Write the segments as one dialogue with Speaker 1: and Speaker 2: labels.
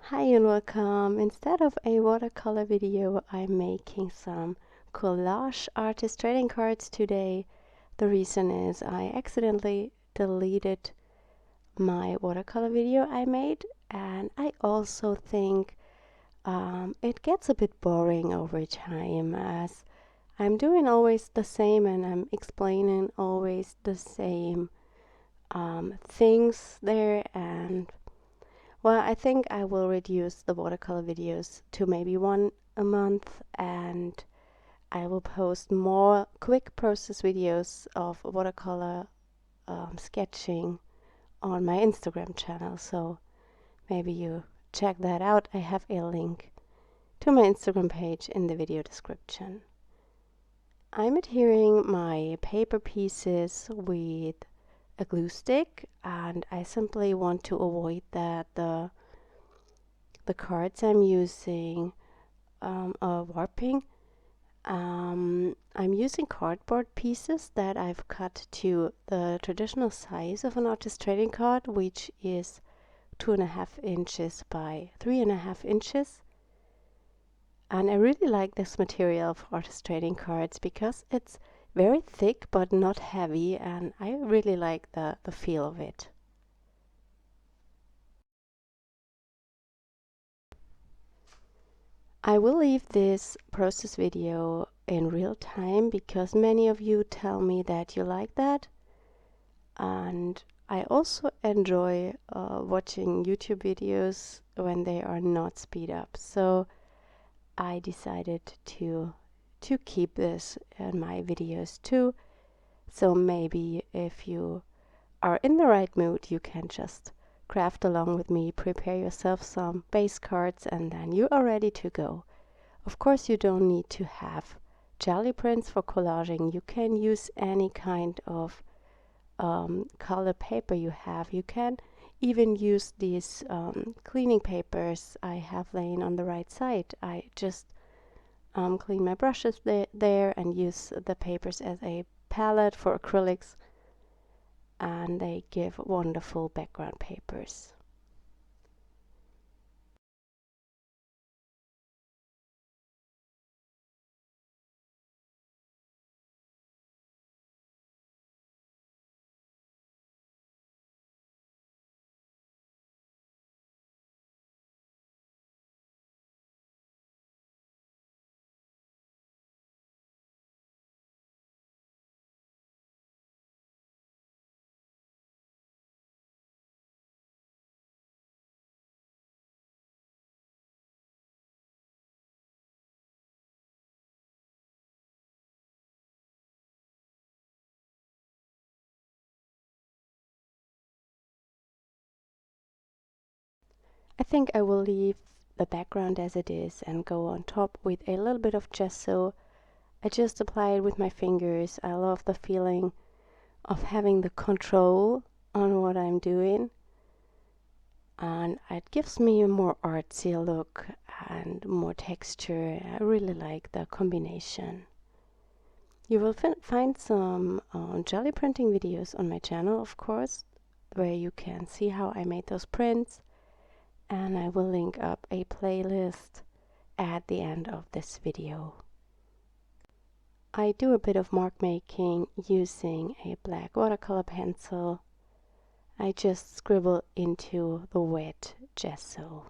Speaker 1: Hi and welcome. Instead of a watercolor video, I'm making some collage artist trading cards today. The reason is I accidentally deleted my watercolor video I made, and I also think it gets a bit boring over time as I'm doing always the same and I'm explaining always the same things there. And well, I think I will reduce the watercolor videos to maybe one a month, and I will post more quick process videos of watercolor sketching on my Instagram channel. So maybe you check that out. I have a link to my Instagram page in the video description. I'm adhering my paper pieces with a glue stick, and I simply want to avoid that the cards I'm using are warping. I'm using cardboard pieces that I've cut to the traditional size of an artist trading card, which is 2.5 inches by 3.5 inches. And I really like this material for artist trading cards because it's very thick but not heavy, and I really like the feel of it. I will leave this process video in real time because many of you tell me that you like that, and I also enjoy watching YouTube videos when they are not speed up, so I decided to keep this in my videos too. So maybe if you are in the right mood, you can just craft along with me, prepare yourself some base cards, and then you are ready to go. Of course, you don't need to have jelly prints for collaging. You can use any kind of color paper you have. You can even use these cleaning papers I have laying on the right side. I just clean my brushes there and use the papers as a palette for acrylics, and they give wonderful background papers. I think I will leave the background as it is and go on top with a little bit of gesso. I just apply it with my fingers. I love the feeling of having the control on what I'm doing, and it gives me a more artsy look and more texture. I really like the combination. You will find some jelly printing videos on my channel, of course, where you can see how I made those prints, and I will link up a playlist at the end of this video. I do a bit of mark making using a black watercolor pencil. I just scribble into the wet gesso.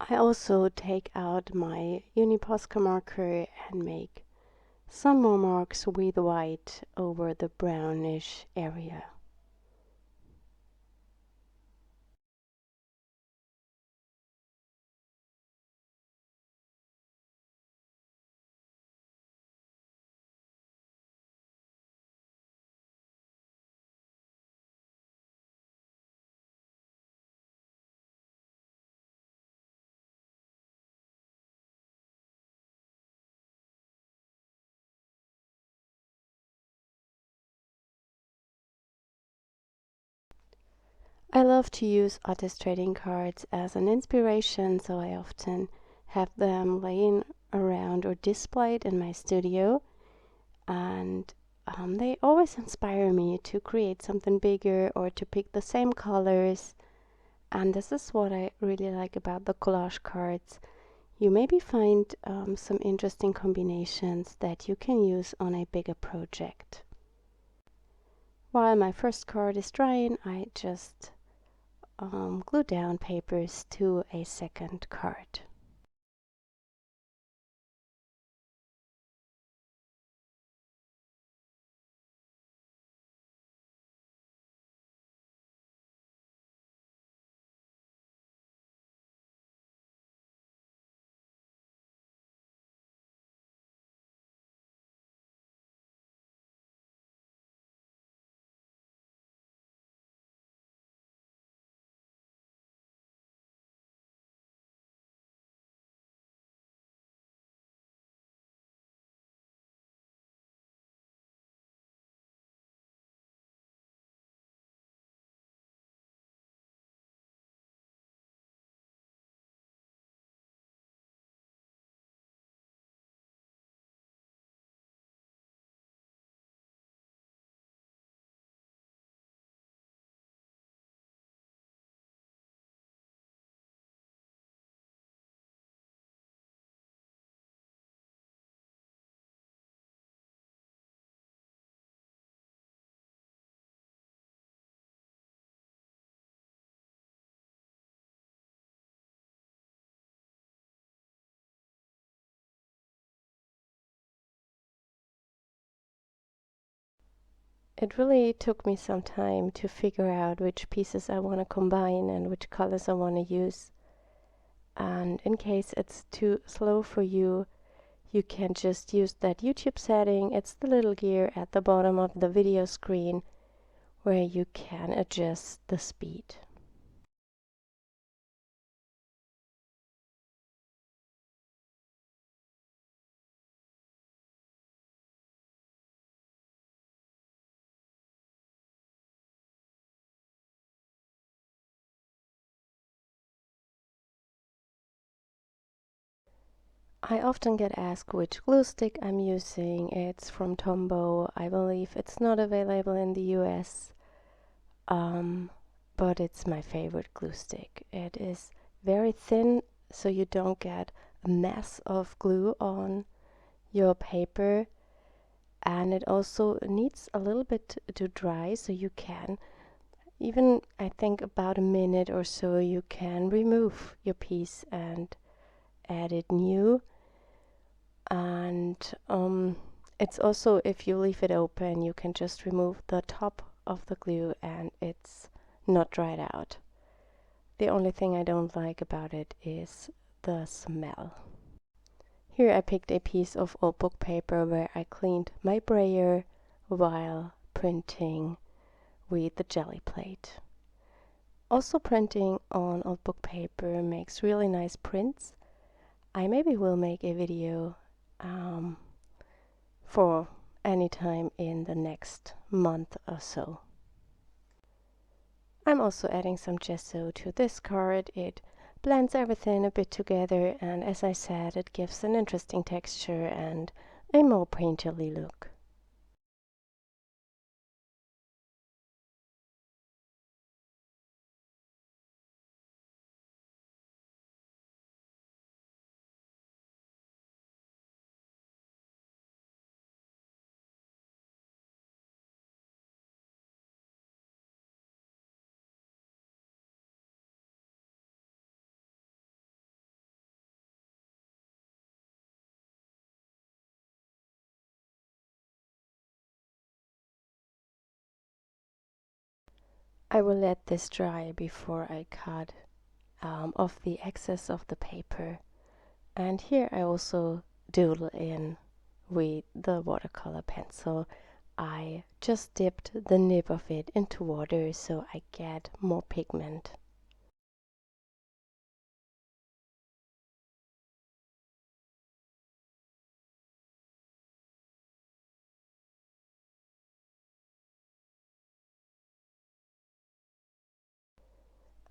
Speaker 1: I also take out my uniPosca marker and make some more marks with white over the brownish area. I love to use artist trading cards as an inspiration, so I often have them laying around or displayed in my studio, and they always inspire me to create something bigger or to pick the same colors. And this is what I really like about the collage cards. You maybe find some interesting combinations that you can use on a bigger project. While my first card is drying, I just glue down papers to a second card. It really took me some time to figure out which pieces I want to combine and which colors I want to use. And in case it's too slow for you, you can just use that YouTube setting. It's the little gear at the bottom of the video screen where you can adjust the speed. I often get asked which glue stick I'm using. It's from Tombow. I believe it's not available in the US, but it's my favorite glue stick. It is very thin, so you don't get a mess of glue on your paper, and it also needs a little bit to dry, so you can, even I think about a minute or so, you can remove your piece and add it new. And it's also, if you leave it open, you can just remove the top of the glue and it's not dried out. The only thing I don't like about it is the smell. Here I picked a piece of old book paper where I cleaned my brayer while printing with the jelly plate. Also, printing on old book paper makes really nice prints. I maybe will make a video for any time in the next month or so. I'm also adding some gesso to this card. It blends everything a bit together, and as I said, it gives an interesting texture and a more painterly look. I will let this dry before I cut off the excess of the paper. And here I also doodle in with the watercolor pencil. I just dipped the nib of it into water so I get more pigment.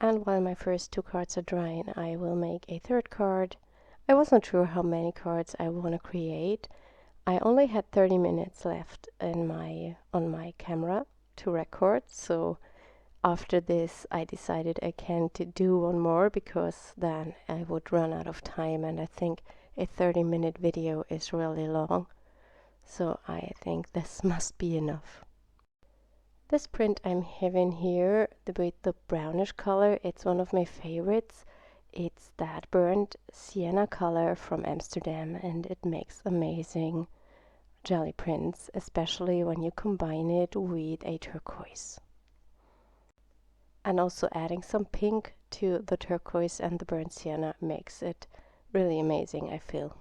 Speaker 1: And while my first 2 cards are drying, I will make a 3rd card. I wasn't sure how many cards I want to create. I only had 30 minutes left on my camera to record, so after this I decided I can't do one more because then I would run out of time, and I think a 30-minute video is really long. So I think this must be enough. This print I'm having here with the brownish color, it's one of my favorites. It's that burnt sienna color from Amsterdam, and it makes amazing jelly prints, especially when you combine it with a turquoise. And also adding some pink to the turquoise and the burnt sienna makes it really amazing, I feel.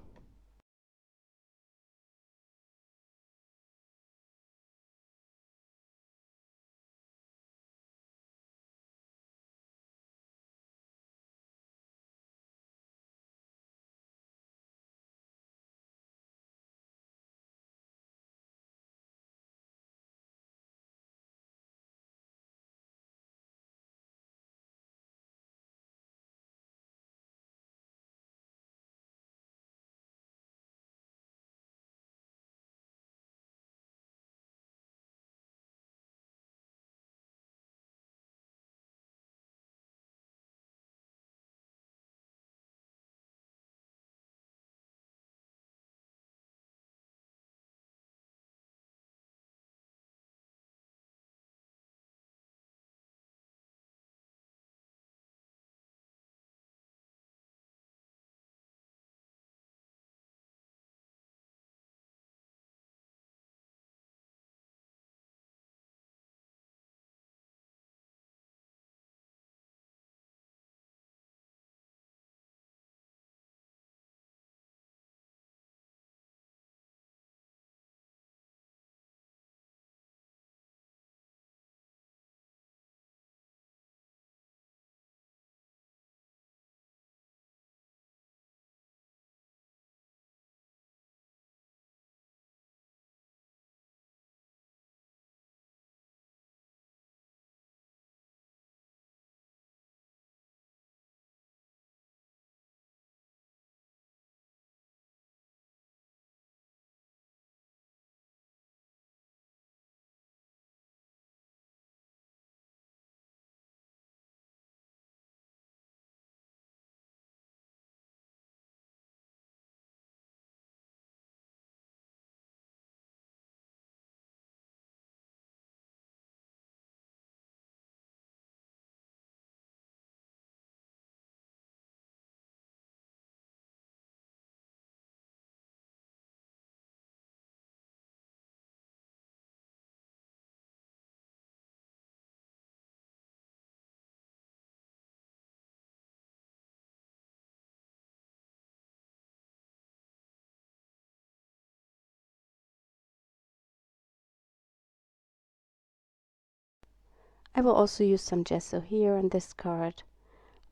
Speaker 1: I will also use some gesso here on this card.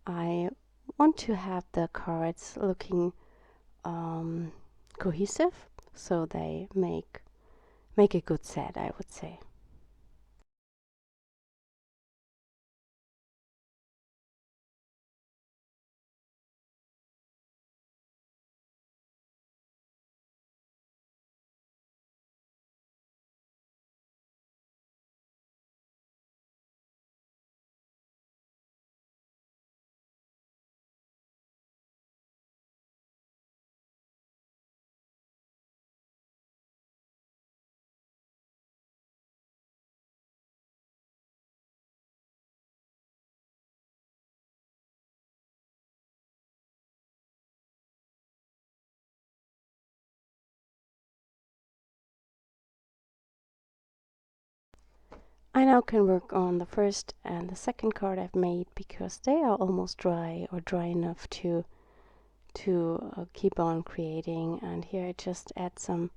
Speaker 1: I want to have the cards looking cohesive, so they make a good set, I would say. I now can work on the first and the second card I've made because they are almost dry, or dry enough to keep on creating. And here I just add some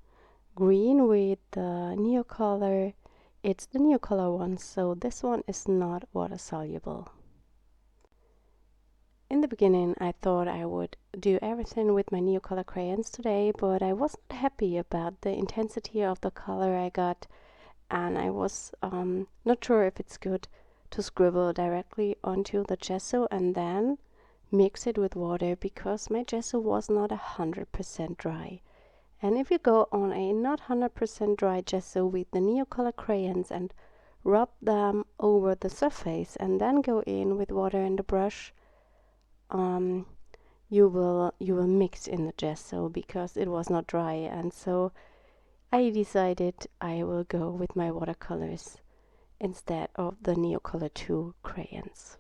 Speaker 1: green with the Neocolor. It's the Neocolor one, so this one is not water soluble. In the beginning I thought I would do everything with my Neocolor crayons today, but I wasn't happy about the intensity of the color I got, and I was not sure if it's good to scribble directly onto the gesso and then mix it with water, because my gesso was not 100% dry. And if you go on a not 100% dry gesso with the Neocolor crayons and rub them over the surface and then go in with water and a brush, you will mix in the gesso because it was not dry. And so I decided I will go with my watercolors instead of the Neocolor II crayons.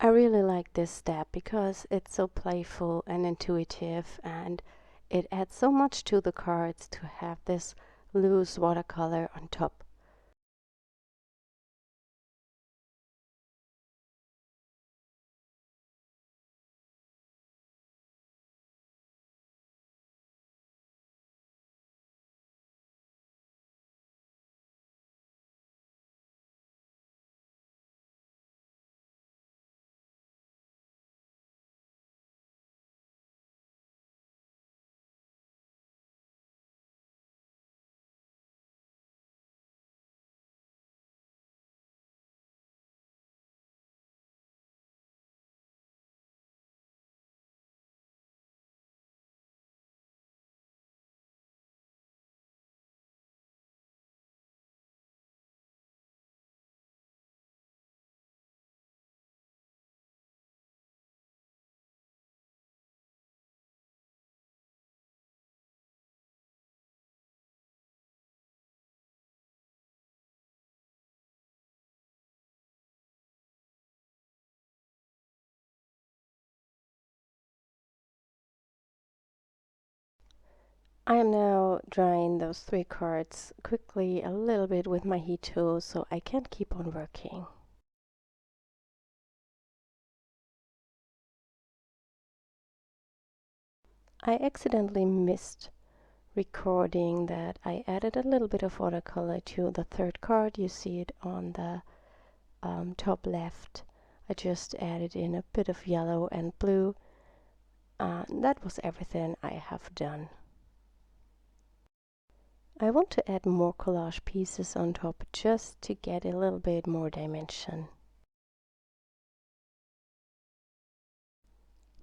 Speaker 1: I really like this step because it's so playful and intuitive, and it adds so much to the cards to have this loose watercolor on top. I am now drying those 3 cards quickly a little bit with my heat tool so I can keep on working. I accidentally missed recording that I added a little bit of watercolor to the 3rd card. You see it on the top left. I just added in a bit of yellow and blue. That was everything I have done. I want to add more collage pieces on top just to get a little bit more dimension.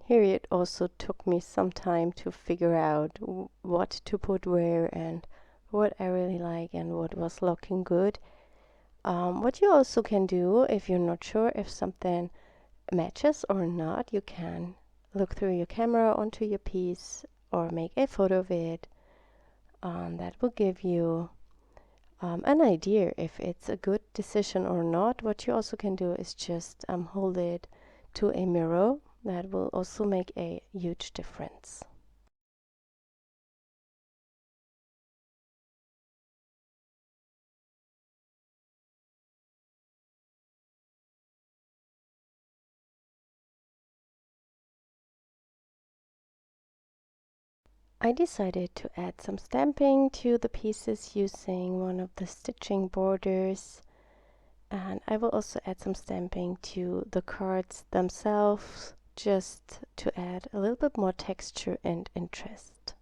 Speaker 1: Here it also took me some time to figure out what to put where and what I really like and what was looking good. What you also can do, if you're not sure if something matches or not, you can look through your camera onto your piece or make a photo of it. That will give you an idea if it's a good decision or not. What you also can do is just hold it to a mirror. That will also make a huge difference. I decided to add some stamping to the pieces using one of the stitching borders, and I will also add some stamping to the cards themselves just to add a little bit more texture and interest.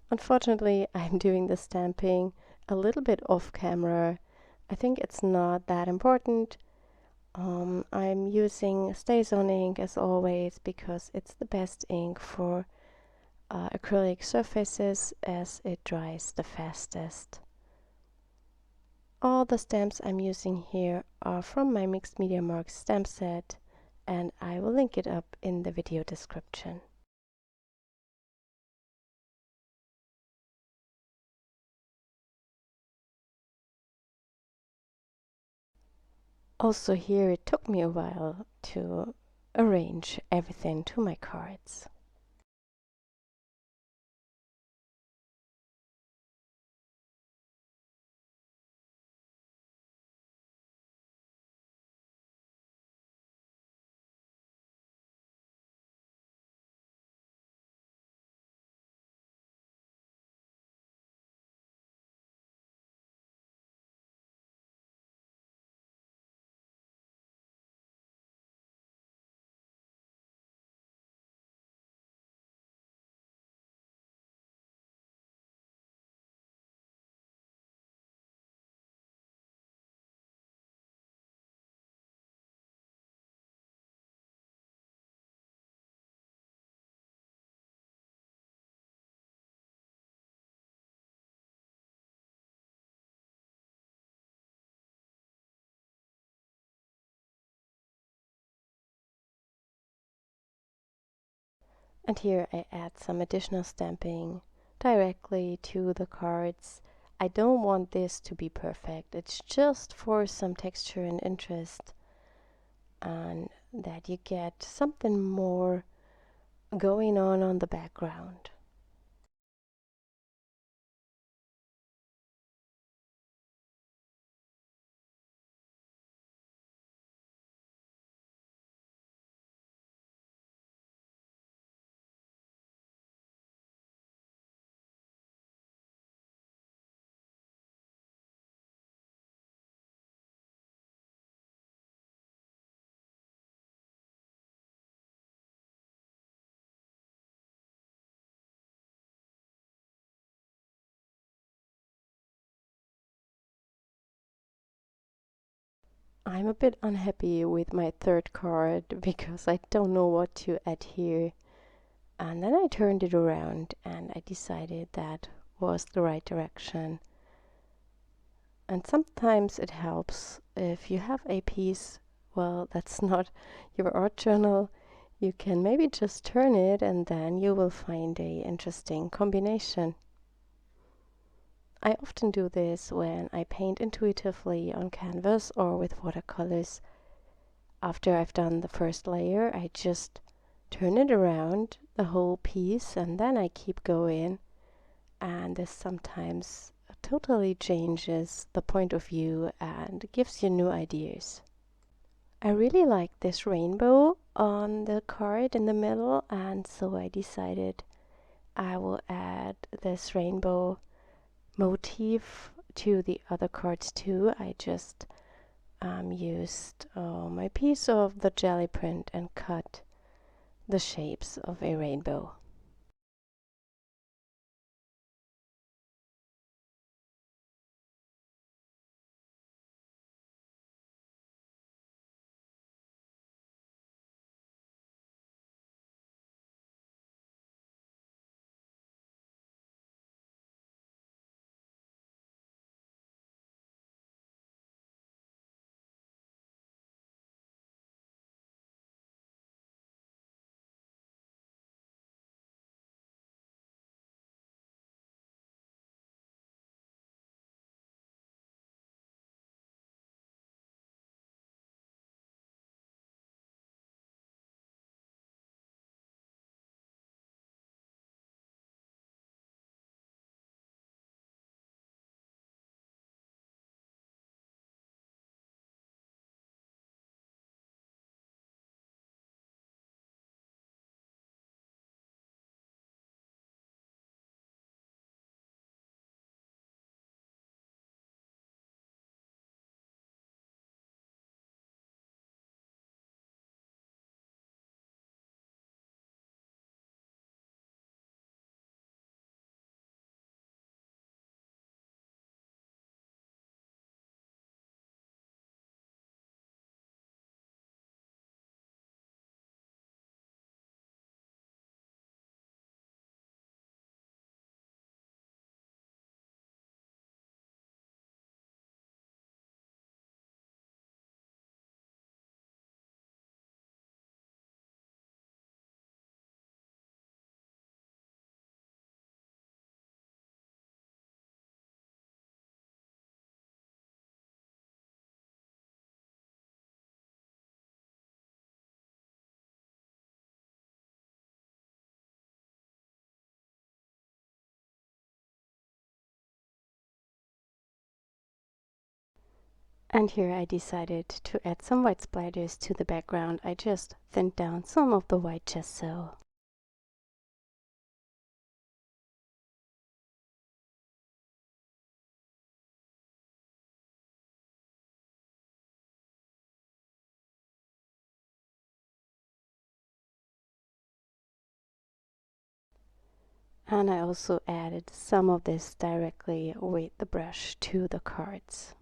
Speaker 1: Unfortunately, I'm doing the stamping a little bit off camera. I think it's not that important. I'm using StazOn ink as always because it's the best ink for acrylic surfaces as it dries the fastest. All the stamps I'm using here are from my Mixed Media Marks stamp set, and I will link it up in the video description. Also here it took me a while to arrange everything to my cards. And here I add some additional stamping directly to the cards. I don't want this to be perfect, it's just for some texture and interest, and that you get something more going on the background. I'm a bit unhappy with my third card because I don't know what to add here. And then I turned it around and I decided that was the right direction. And sometimes it helps if you have a piece, well, that's not your art journal, you can maybe just turn it and then you will find a interesting combination. I often do this when I paint intuitively on canvas or with watercolors. After I've done the first layer, I just turn it around the whole piece and then I keep going, and this sometimes totally changes the point of view and gives you new ideas. I really like this rainbow on the card in the middle, and so I decided I will add this rainbow motif to the other cards too. I just used my piece of the jelly print and cut the shapes of a rainbow. And here I decided to add some white splatters to the background. I just thinned down some of the white gesso. And I also added some of this directly with the brush to the cards.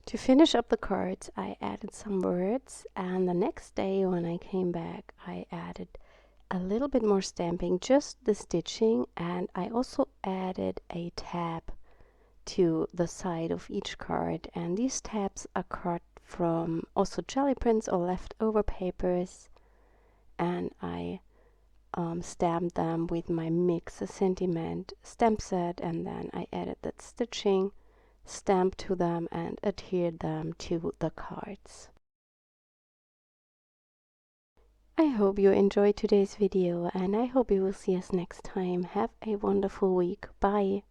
Speaker 1: To finish up the cards, I added some words, and the next day when I came back, I added a little bit more stamping, just the stitching, and I also added a tab to the side of each card, and these tabs are cut from also jelly prints or leftover papers, and I stamped them with my Mix a Sentiment stamp set, and then I added that stitching stamp to them and adhered them to the cards. I hope you enjoyed today's video, and I hope you will see us next time. Have a wonderful week. Bye!